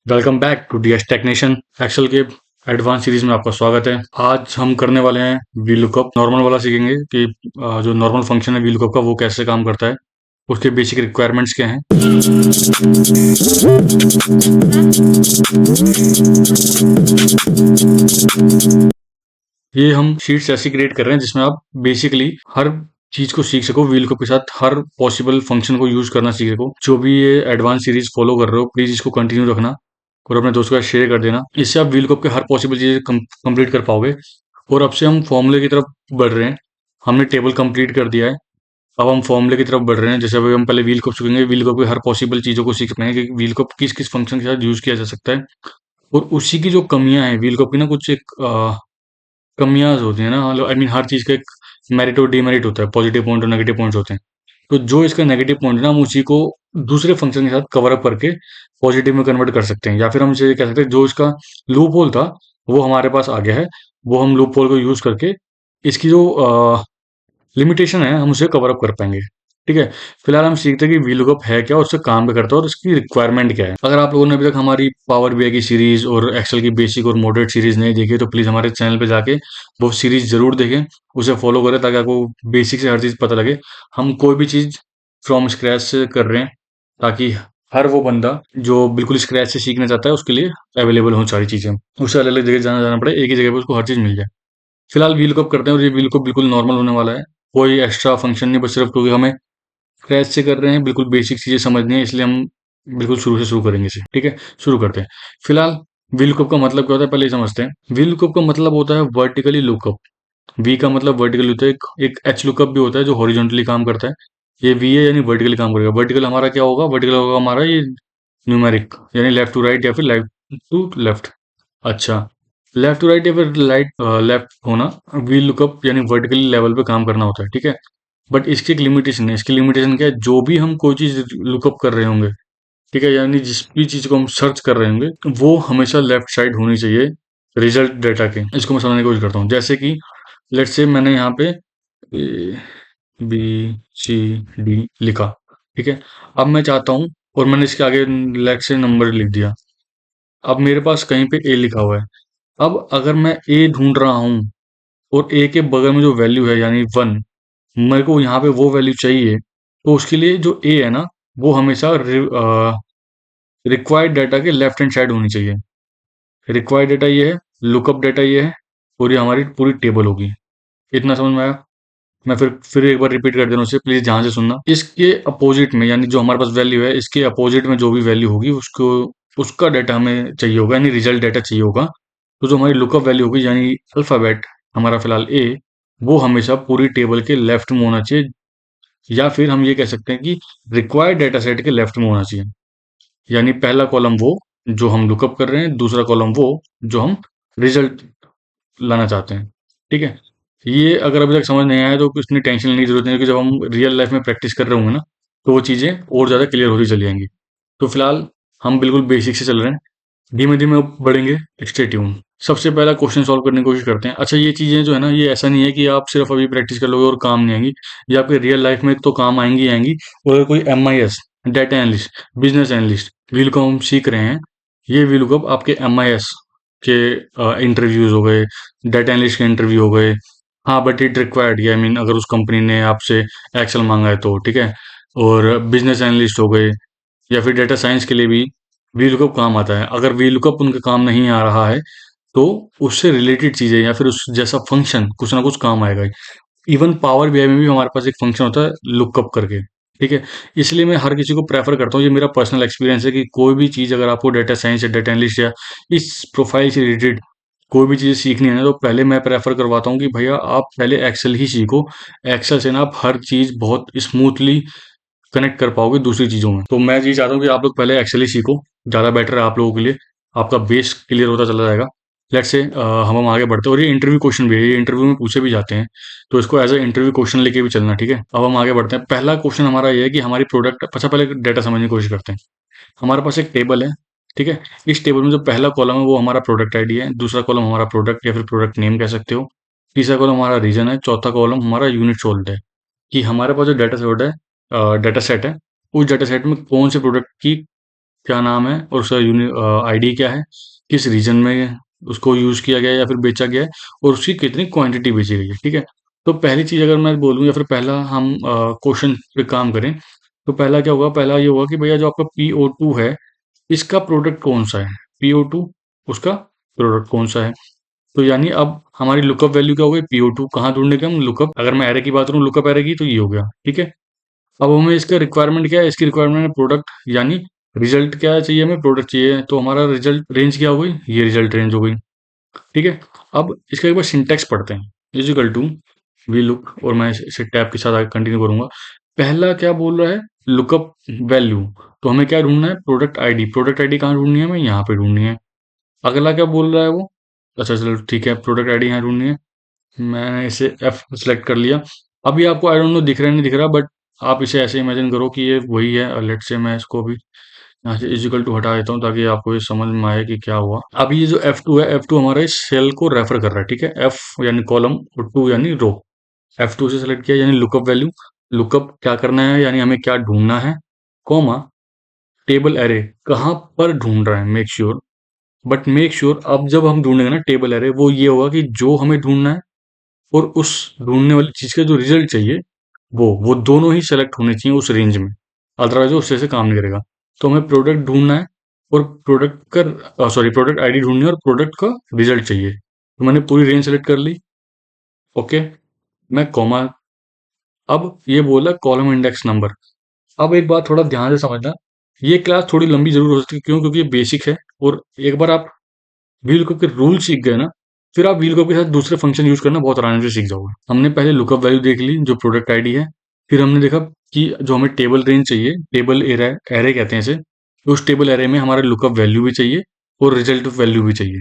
Welcome back to DS technician. Excel के advance series में आपका स्वागत है। आज हम करने वाले हैं वी लुकअप। नॉर्मल वाला सीखेंगे कि जो नॉर्मल फंक्शन है वी लुकअप का वो कैसे काम करता है, उसके बेसिक रिक्वायरमेंट्स क्या हैं। ये हम शीट्स ऐसी क्रिएट कर रहे हैं जिसमें आप बेसिकली हर चीज को सीख सको, वी लुकअप के साथ हर पॉसिबल फंक्शन को यूज करना सीख सको। जो भी ये एडवांस सीरीज फॉलो कर रहे हो प्लीज इसको कंटिन्यू रखना और अपने दोस्तों के साथ शेयर कर देना। इससे आप वी लुकअप के हर पॉसिबल चीजें कंप्लीट कर पाओगे। और अब से हम फॉर्मूले की तरफ बढ़ रहे हैं। हमने टेबल कंप्लीट कर दिया है, अब हम फॉर्मूले की तरफ बढ़ रहे हैं। जैसे अभी हम पहले व्हील कप सीखेंगे, व्हील कप की हर पॉसिबल चीजों को सीख पाएंगे कि व्हील कप किस किस फंक्शन के साथ यूज किया जा सकता है। और उसी की जो कमियां हैं व्हील कप की ना, कुछ एक कमियां होती है ना, मतलब आई मीन हर चीज का एक मेरिट और डीमेरिट होता है, पॉजिटिव पॉइंट और नेगेटिव पॉइंट्स होते हैं। तो जो इसका नेगेटिव पॉइंट है ना, हम उसी को दूसरे फंक्शन के साथ कवर अप करके पॉजिटिव में कन्वर्ट कर सकते हैं। या फिर हम इसे कह सकते हैं जो इसका लूप होल था वो हमारे पास आ गया है, वो हम लूप होल को यूज करके इसकी जो लिमिटेशन है हम उसे कवर अप कर पाएंगे। ठीक है, फिलहाल हम सीखते हैं कि वीलुकअप है क्या और उससे काम क्या करता है और इसकी रिक्वायरमेंट क्या है। अगर आप लोगों ने अभी तक हमारी पावर बीआई की सीरीज और एक्सेल की बेसिक और मॉडरेट सीरीज नहीं देखी तो प्लीज हमारे चैनल पे जाके वो सीरीज जरूर देखें, उसे फॉलो करें ताकि आपको बेसिक से हर चीज पता लगे। हम कोई भी चीज फ्रॉम स्क्रैच से कर रहे हैं ताकि हर वो बंदा जो बिल्कुल स्क्रैच से सीखना चाहता है उसके लिए अवेलेबल हो सारी चीजें, उसे अलग अलग जगह जाना जाना पड़े, एक ही जगह पे उसको हर चीज मिल जाए। फिलहाल व्हील कप करते हैं और ये व्हील कप बिल्कुल नॉर्मल होने वाला है। कोई एक्स्ट्रा फंक्शन नहीं, बस सिर्फ क्योंकि हमें स्क्रैच से कर रहे हैं, बिल्कुल बेसिक चीजें समझनी है, इसलिए हम बिल्कुल शुरू से शुरू करेंगे इसे। ठीक है, शुरू करते हैं। फिलहाल व्हील कप का मतलब क्या होता है पहले ये समझते हैं। व्हील कप का मतलब होता है वर्टिकली लुकअप। वी का मतलब वर्टिकली होता है, एक एच लुकअप भी होता है जो हॉरिजॉन्टली काम करता है। ये वी है यानी वर्टिकली काम करेगा। वर्टिकल हमारा क्या होगा, वर्टिकल होगा हमारा ये न्यूमेरिक, यानी लेफ्ट टू राइट या फिर राइट टू लेफ्ट। अच्छा, लेफ्ट टू राइट या फिर राइट लेफ्ट होना व्हील लुकअप यानी वर्टिकली लेवल पे काम करना होता है। ठीक है, बट इसकी एक लिमिटेशन है। इसकी लिमिटेशन क्या है, जो भी हम कोई चीज लुकअप कर रहे होंगे, ठीक है, यानी जिस भी चीज को हम सर्च कर रहे होंगे वो हमेशा लेफ्ट साइड होनी चाहिए रिजल्ट डेटा के। इसको मैं समझने की कोशिश करता हूँ। जैसे कि लेट्स से मैंने यहाँ पे ए बी सी डी लिखा, ठीक है। अब मैं चाहता हूँ, और मैंने इसके आगे लेट से नंबर लिख दिया। अब मेरे पास कहीं पे ए लिखा हुआ है। अब अगर मैं ए ढूंढ रहा हूँ और ए के बगल में जो वैल्यू है यानी वन, मेरे को यहाँ पे वो वैल्यू चाहिए, तो उसके लिए जो ए है ना, वो हमेशा रिक्वायर्ड डाटा के लेफ्ट हैंड साइड होनी चाहिए। रिक्वायर्ड डाटा ये है, लुकअप डाटा ये है, और ये हमारी पूरी टेबल होगी। इतना समझ में आया? मैं फिर एक बार रिपीट कर दे रहा हूँ उसे, प्लीज ध्यान से सुनना। इसके अपोजिट में यानी जो हमारे पास वैल्यू है, इसके अपोजिट में जो भी वैल्यू होगी उसको, उसका डाटा हमें चाहिए होगा, यानी रिजल्ट डाटा चाहिए होगा। तो जो हमारी लुकअप वैल्यू होगी यानी अल्फाबेट हमारा फिलहाल ए, वो हमेशा पूरी टेबल के लेफ्ट में होना चाहिए। या फिर हम ये कह सकते हैं कि रिक्वायर्ड डाटा सेट के लेफ्ट में होना चाहिए। यानी पहला कॉलम वो जो हम लुकअप कर रहे हैं, दूसरा कॉलम वो जो हम रिजल्ट लाना चाहते हैं। ठीक है, ये अगर अभी तक समझ नहीं आया तो इतनी टेंशन लेने की जरूरत नहीं है, क्योंकि जब हम रियल लाइफ में प्रैक्टिस कर रहे होंगे ना तो वो चीजें और ज्यादा क्लियर होती चली जाएंगी। तो फिलहाल हम बिल्कुल बेसिक से चल रहे हैं, धीमे धीमे बढ़ेंगे। Stay tune. सबसे पहला क्वेश्चन सॉल्व करने की कोशिश करते हैं। अच्छा, ये चीजें जो है ना, ये ऐसा नहीं है कि आप सिर्फ अभी प्रैक्टिस कर लोगे और काम नहीं आएंगी। ये आपके रियल लाइफ में तो काम आएंगी ही आएंगी। और अगर कोई MIS, data analyst, business analyst wheel को हम सीख रहे हैं, ये व्हील को आपके MIS के इंटरव्यूज हो गए, डाटा एनालिस्ट के इंटरव्यू हो गए। हाँ, but it required, I mean अगर उस कंपनी ने आपसे एक्सेल मांगा है तो ठीक है। और बिजनेस एनालिस्ट हो गए या फिर डेटा साइंस के लिए भी वी लुकअप काम आता है। अगर वी लुकअप उनके काम नहीं आ रहा है तो उससे रिलेटेड चीजें या फिर उस जैसा फंक्शन कुछ ना कुछ काम आएगा। इवन पावर बीआई में भी हमारे पास एक फंक्शन होता है लुकअप करके। ठीक है, इसलिए मैं हर किसी को प्रेफर करता हूँ, ये मेरा पर्सनल एक्सपीरियंस है कि कोई भी चीज अगर आपको डेटा साइंस या डेटा एनालिस्ट या इस प्रोफाइल से रिलेटेड कोई भी चीज सीखनी है ना, तो पहले मैं प्रेफर करवाता हूँ कि भैया आप पहले एक्सेल ही सीखो। एक्सेल से ना आप हर चीज बहुत स्मूथली कनेक्ट कर पाओगे दूसरी चीजों में। तो मैं ये चाहता हूँ कि आप लोग पहले एक्सेल ही सीखो, ज्यादा बेटर है आप लोगों के लिए। आपका बेस क्लियर होता चला जाएगा। लेट्स से हम आगे बढ़ते हैं। और ये इंटरव्यू क्वेश्चन भी है, ये इंटरव्यू में पूछे भी जाते हैं, तो इसको एज अ इंटरव्यू क्वेश्चन लेके भी चलना। ठीक है, अब हम आगे बढ़ते हैं। पहला क्वेश्चन हमारा ये है कि हमारी प्रोडक्ट, अच्छा पहले डेटा समझने की कोशिश करते हैं। हमारे पास एक टेबल है, ठीक है। इस टेबल में जो पहला कॉलम है वो हमारा प्रोडक्ट आईडी है, दूसरा कॉलम हमारा प्रोडक्ट या फिर प्रोडक्ट नेम कह सकते हो, तीसरा कॉलम हमारा रीजन है, चौथा कॉलम हमारा यूनिट सोल्ड है। कि हमारे पास जो डेटा सेट है, उस डेटा सेट में कौन से प्रोडक्ट की क्या नाम है और उसका आईडी क्या है, किस रीजन में उसको यूज किया गया है या फिर बेचा गया है, और उसकी कितनी क्वांटिटी बेची गई है। ठीक है, तो पहली चीज अगर मैं बोलूँ या फिर पहला हम क्वेश्चन पे काम करें, तो पहला क्या होगा, पहला ये होगा कि भैया जो आपका PO2 है, इसका प्रोडक्ट कौन सा है, PO2 उसका प्रोडक्ट कौन सा है। तो यानी अब हमारी लुकअप वैल्यू क्या हो गई, PO2 कहाँ ढूंढने का हम लुकअप, अगर मैं एरे की बात करूँ लुकअप एरे की, तो ये हो गया। ठीक है, अब हमें इसका रिक्वायरमेंट क्या है, इसकी रिक्वायरमेंट है प्रोडक्ट, यानी रिजल्ट क्या चाहिए हमें, प्रोडक्ट चाहिए, तो हमारा रिजल्ट रेंज क्या हो गई, ये रिजल्ट रेंज हो गई। ठीक है, अब इसका एक बार सिंटेक्स पढ़ते हैं, इजिकल टू वी लुक, और मैं इसे टैब के साथ आगे कंटिन्यू करूंगा। पहला क्या बोल रहा है, लुकअप वैल्यू, तो हमें क्या ढूंढना है, प्रोडक्ट आईडी, प्रोडक्ट आईडी कहाँ ढूंढनी है, हमें यहाँ पे ढूंढनी है। अगला क्या बोल रहा है वो, अच्छा चलो ठीक है, प्रोडक्ट आईडी यहाँ ढूंढनी है, मैंने इसे एफ सेलेक्ट कर लिया। अभी आपको आई डोंट नो दिख रहा है नहीं दिख रहा, बट आप इसे ऐसे इमेजिन करो कि ये वही है। लेट से मैं इसको भी यहाँ से इजिकल टू हटा देता हूँ ताकि आपको ये समझ में आए कि क्या हुआ। अब ये जो F2 है, F2 हमारे इस सेल को रेफर कर रहा है। ठीक है, F यानी कॉलम और 2 यानी रो। F2 से सेलेक्ट किया यानी लुकअप वैल्यू, लुकअप क्या करना है यानी हमें क्या ढूंढना है, कॉमा टेबल एरे कहाँ पर ढूंढ रहा है, make sure. But make sure अब जब हम ढूंढेंगे ना टेबल एरे, वो ये होगा कि जो हमें ढूंढना है और उस ढूंढने वाली चीज का जो रिजल्ट चाहिए, वो दोनों ही सेलेक्ट होने चाहिए उस रेंज में, अदरवाइज वो उससे से काम नहीं करेगा। तो हमें प्रोडक्ट ढूंढना है और प्रोडक्ट का सॉरी प्रोडक्ट आईडी ढूंढनी है और प्रोडक्ट का रिजल्ट चाहिए, तो मैंने पूरी रेंज सेलेक्ट कर ली। ओके, मैं कॉमा, अब ये बोला कॉलम इंडेक्स नंबर। अब एक बात थोड़ा ध्यान से समझना, ये क्लास थोड़ी लंबी जरूर हो सकती है, क्यों, क्योंकि ये बेसिक है, और एक बार आप व्हील लुकअप के रूल सीख गए ना, फिर आप व्हील लुकअप के साथ दूसरे फंक्शन यूज करना बहुत आराम से सीख जाओगे। हमने पहले लुकअप वैल्यू देख ली जो प्रोडक्ट आईडी है, फिर हमने देखा कि जो हमें टेबल रेंज चाहिए, टेबल एरे एरे कहते हैं इसे, तो उस टेबल एरे में हमारा लुकअप वैल्यू भी चाहिए और रिजल्ट वैल्यू भी चाहिए।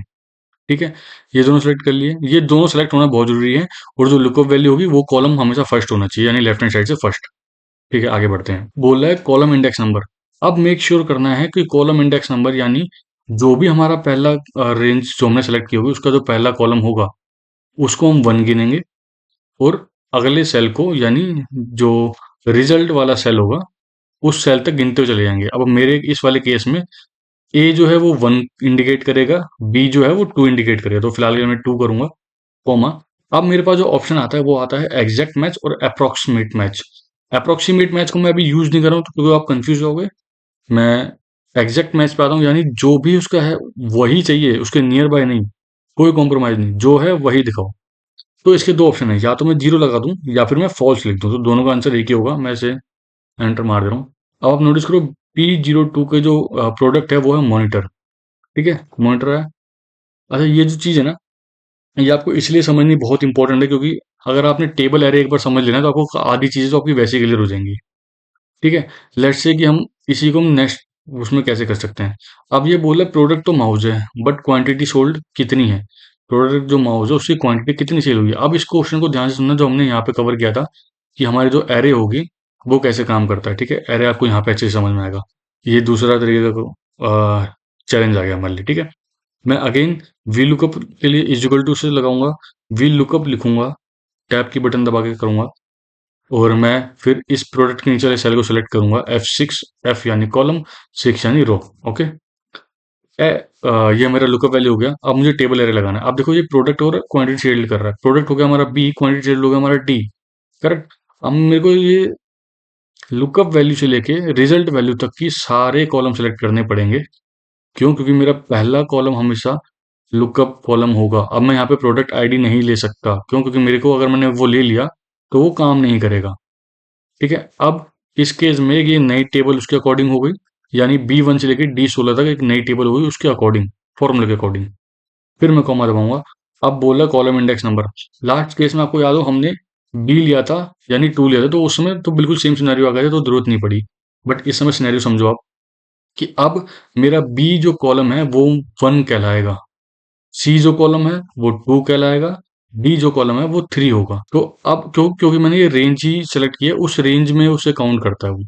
ठीक है, ये दोनों सेलेक्ट कर लिए, ये दोनों सेलेक्ट होना बहुत जरूरी है, और जो लुकअप वैल्यू होगी वो कॉलम हमेशा फर्स्ट होना चाहिए, यानी लेफ्ट हैंड साइड से फर्स्ट। ठीक है, आगे बढ़ते हैं, बोल रहा है कॉलम इंडेक्स नंबर। अब मेक श्योर करना है कि कॉलम इंडेक्स नंबर यानी जो भी हमारा पहला रेंज जो हमने सेलेक्ट की होगी उसका जो पहला कॉलम होगा उसको हम 1 गिनेंगे, और अगले सेल को यानी जो रिजल्ट वाला सेल होगा उस सेल तक गिनते हुए चले जाएंगे। अब मेरे इस वाले केस में ए जो है वो 1 इंडिकेट करेगा, बी जो है वो 2 इंडिकेट करेगा, तो फिलहाल के लिए मैं 2 करूंगा, कॉमा। अब मेरे पास जो ऑप्शन आता है वो आता है एग्जैक्ट मैच और अप्रोक्सीमेट मैच। अप्रोक्सीमेट मैच को मैं अभी यूज नहीं कर रहा हूँ, तो क्योंकि आप कंफ्यूज हो गए, मैं एग्जैक्ट मैच पे आता हूँ, यानी जो भी उसका है वही चाहिए, उसके नियर बाय नहीं, कोई कॉम्प्रोमाइज नहीं, जो है वही दिखाओ। तो इसके दो ऑप्शन है, या तो मैं जीरो लगा दूं या फिर मैं फॉल्स लिख दूं, तो दोनों का आंसर एक ही होगा। मैं इसे एंटर मार दे रहा हूँ। अब आप नोटिस करो, P02 के जो प्रोडक्ट है वो है मॉनिटर। ठीक है, मॉनिटर है। अच्छा, ये जो चीज़ है ना, ये आपको इसलिए समझनी बहुत इंपॉर्टेंट है, क्योंकि अगर आपने टेबल एरे एक बार समझ लेना तो आपको आधी चीज़ें तो आपकी वैसे क्लियर हो जाएंगी। ठीक है, लेट्स से कि हम इसी को नेक्स्ट उसमें कैसे कर सकते हैं। अब ये बोला प्रोडक्ट तो माउस है, बट क्वांटिटी सोल्ड कितनी है, प्रोडक्ट जो माउस है उसकी क्वांटिटी कितनी सेल हुई है। अब इस क्वेश्चन को ध्यान से सुनना जो हमने यहाँ पे कवर किया था, कि हमारी जो एरे होगी वो कैसे काम करता है। ठीक है, एरे आपको यहाँ पे अच्छे से समझ में आएगा। ये दूसरा तरीके का चैलेंज आ गया हमारे लिए। ठीक है, मैं अगेन वी लुकअप के लिए इजिकल टू से लगाऊंगा, वी लुकअप लिखूंगा, टैब की बटन दबा के करूंगा, और मैं फिर इस प्रोडक्ट के नीचे वाले सेल को सेलेक्ट करूंगा, F6, F यानी कॉलम, 6 यानी रो। ओके, ये मेरा लुकअप वैल्यू हो गया। अब मुझे टेबल एरे लगाना है। अब देखो ये प्रोडक्ट और क्वांटिटी शेड कर रहा है, प्रोडक्ट हो गया हमारा बी, क्वांटिटी शेड हो गया हमारा डी। करेक्ट, अब मेरे को ये लुकअप वैल्यू से लेके रिजल्ट वैल्यू तक की सारे कॉलम सेलेक्ट करने पड़ेंगे। क्यों, क्योंकि मेरा पहला कॉलम हमेशा लुकअप कॉलम होगा। अब मैं यहाँ पे प्रोडक्ट आईडी नहीं ले सकता, क्यों, क्योंकि मेरे को अगर मैंने वो ले लिया तो वो काम नहीं करेगा। ठीक है, अब इस केस में ये नई टेबल उसके अकॉर्डिंग हो गई, यानी B1 से लेकर D16 तक एक नई टेबल हो गई उसके अकॉर्डिंग, फॉर्मूले के अकॉर्डिंग। फिर मैं कॉमा दबाऊंगा। अब बोला column index number. Last case में आपको याद हो हमने बी लिया था यानी 2 लिया था, तो उस समय तो बिल्कुल सेम सिनेरियो आ गया था, तो जरूरत नहीं पड़ी। बट इस समय सिनेरियो समझो आप, कि अब मेरा बी जो कॉलम है वो 1 कहलाएगा, सी जो कॉलम है वो 2 कहलाएगा, डी जो कॉलम है वो 3 होगा। तो अब क्योंकि मैंने ये रेंज ही सेलेक्ट किया है, उस रेंज में उसे काउंट करता है वो।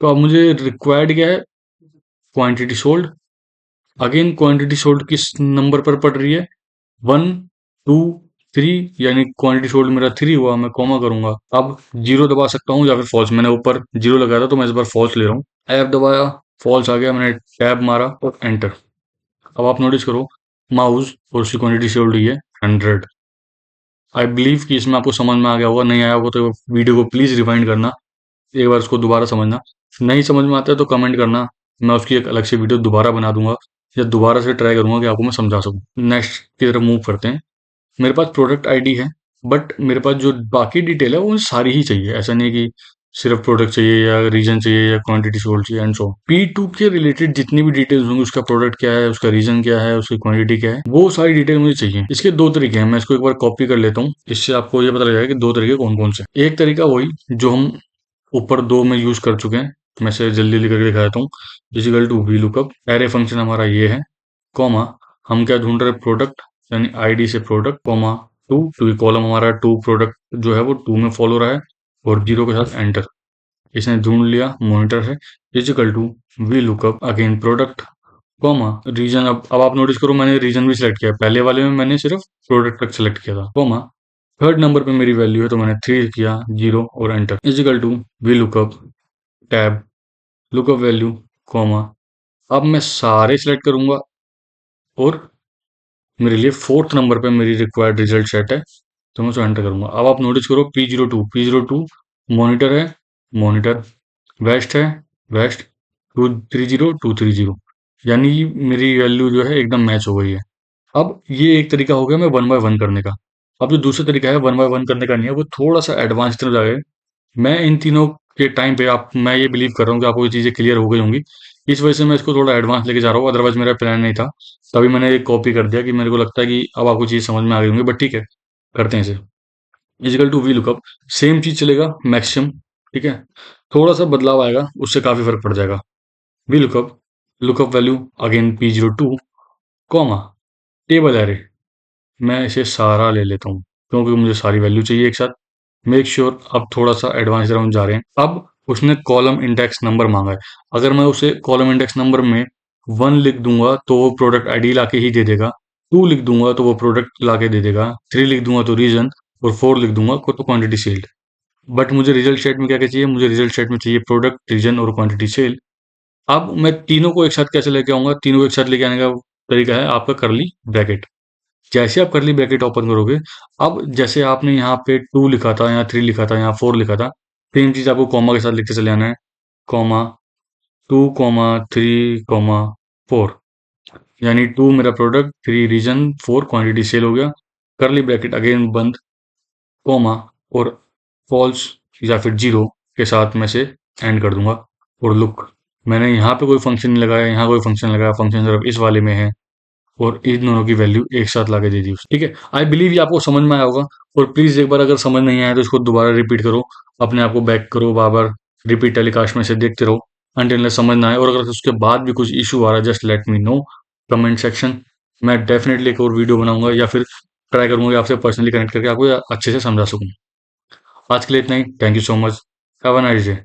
तो अब मुझे रिक्वायर्ड क्या है, quantity sold. Again quantity sold किस नंबर पर पड़ रही है, 1, 2, 3, यानी क्वांटिटी सोल्ड मेरा 3 हुआ, मैं कॉमा करूंगा। अब जीरो दबा सकता हूँ या फिर फॉल्स, मैंने ऊपर जीरो लगाया था तो मैं इस बार फॉल्स ले रहा हूँ। एफ दबाया, फॉल्स आ गया, मैंने टैब मारा और एंटर। अब आप नोटिस करो माउस और उसकी क्वांटिटी सेव हुई है 100। आई बिलीव कि इसमें आपको समझ में आ गया होगा, नहीं आया होगा तो वीडियो को प्लीज़ रिवाइंड करना, एक बार उसको दोबारा समझना। नहीं समझ में आता है तो कमेंट करना, मैं उसकी एक अलग से वीडियो दोबारा बना दूंगा या दोबारा से ट्राई करूंगा कि आपको मैं समझा सकूं। नेक्स्ट की तरफ मूव करते हैं। मेरे पास प्रोडक्ट आईडी है, बट मेरे पास जो बाकी डिटेल है वो मुझे सारी ही चाहिए। ऐसा नहीं है कि सिर्फ प्रोडक्ट चाहिए या रीजन चाहिए या क्वांटिटी सोल्ड चाहिए एंड सो। P2 के रिलेटेड जितनी भी डिटेल्स होंगी, उसका प्रोडक्ट क्या है, उसका रीजन क्या है, उसकी क्वांटिटी क्या है, वो सारी डिटेल मुझे चाहिए। इसके दो तरीके हैं, मैं इसको एक बार कॉपी कर लेता हूँ, इससे आपको ये पता लग जाएगा कि दो तरीके कौन कौन से हैं। एक तरीका वही जो हम ऊपर दो में यूज कर चुके हैं, मैं से जल्दी जल्दी करके दिखा देता हूँ। Is equal to we lookup, array function हमारा ये है, कॉमा हम क्या ढूंढ रहे हैं, प्रोडक्ट यानी आईडी से प्रोडक्ट, कॉमा टू, क्योंकि कॉलम हमारा टू प्रोडक्ट जो है वो टू में फॉलो रहा है, और जीरो के साथ एंटर। इसने ढूंढ लिया, मॉनिटर है। Is equal to we lookup again product, comma region. अब आप नोटिस करो मैंने रीजन भी सिलेक्ट किया, पहले वाले में मैंने सिर्फ प्रोडक्ट तक सिलेक्ट किया था, कॉमा थर्ड नंबर पे मेरी वैल्यू है तो मैंने 3 किया, जीरो और enter. Is equal to we lookup tab lookup value, comma अब मैं सारे सिलेक्ट करूंगा और मेरे लिए फोर्थ नंबर पे मेरी रिक्वायर्ड रिजल्ट सेट है, तो मैं उसको एंटर करूंगा। अब आप नोटिस करो P02 मॉनिटर है, मॉनिटर वेस्ट है, वेस्ट 230 यानी मेरी वैल्यू जो है एकदम मैच हो गई है। अब ये एक तरीका हो गया मैं वन बाय वन करने का। अब जो दूसरा तरीका है वन बाय वन करने का नहीं है, वो थोड़ा सा एडवांस तरफ जाएगा। मैं इन तीनों के टाइम पे आप मैं ये बिलीव कर रहा हूँ कि आपको ये चीज़ें क्लियर हो गई होंगी, इस वजह से मैं इसको थोड़ा एडवांस लेके जा रहा हूँ, अदरवाइज मेरा प्लान नहीं था। तभी मैंने एक कॉपी कर दिया कि मेरे को लगता है कि अब आपको चीज़ समझ में आ गई होंगी, बट ठीक है, करते हैं इसे। Equal to we lookup, same चीज़ चलेगा मैक्सिमम, ठीक है, थोड़ा सा बदलाव आएगा, उससे काफ़ी फर्क पड़ जाएगा। V lookup, lookup value again P02, comma table array, मैं इसे सारा ले लेता हूँ क्योंकि मुझे सारी वैल्यू चाहिए एक साथ। मेक श्योर अब थोड़ा सा एडवांस राउंड जा रहे हैं। अब उसने कॉलम इंडेक्स नंबर मांगा है, अगर मैं उसे कॉलम इंडेक्स नंबर में 1 लिख दूंगा तो वो प्रोडक्ट आईडी लाके ही दे देगा, 2 लिख दूंगा तो वो प्रोडक्ट लाके दे देगा, 3 लिख दूंगा तो रीजन, और 4 लिख दूंगा तो क्वांटिटी सेल्ड। बट मुझे रिजल्ट सेट में क्या क्या चाहिए, मुझे रिजल्ट सेट में चाहिए प्रोडक्ट, रीजन और क्वांटिटी सेल। अब मैं तीनों को एक साथ कैसे लेके आऊंगा, तीनों को एक साथ लेके आने का तरीका है आपका करली ब्रैकेट। जैसे आप करली ब्रैकेट ओपन करोगे, अब जैसे आपने यहाँ पे 2 लिखा था, यहाँ 3 लिखा था, यहाँ 4 लिखा था, सेम चीज आपको कॉमा के साथ लिखते चले आना है, कॉमा 2, कॉमा 3, कॉमा 4, यानी 2 मेरा प्रोडक्ट, 3 रीजन, 4 क्वांटिटी सेल हो गया। करली ब्रैकेट अगेन बंद, कॉमा और फॉल्स या फिर जीरो के साथ में से एंड कर दूंगा। और लुक, मैंने यहाँ पे कोई फंक्शन नहीं लगाया, यहाँ कोई फंक्शन लगाया, फंक्शन सिर्फ इस वाले में है, और इन दोनों की वैल्यू एक साथ लाके दे दी उसने। ठीक है, आई बिलीव ये आपको समझ में आया होगा। और प्लीज एक बार अगर समझ नहीं आया तो इसको दोबारा रिपीट करो, अपने आप को बैक करो, बार बार रिपीट टेलीकास्ट में से देखते रहो अनटिल समझ ना आए। और अगर उसके बाद भी कुछ इशू आ रहा है, just let me know comment section, मैं डेफिनेटली एक और वीडियो बनाऊंगा या फिर ट्राई करूंगा कि आपसे पर्सनली कनेक्ट करके आपको अच्छे से समझा सकूं। आज के लिए इतना ही, thank you so much, have a nice day.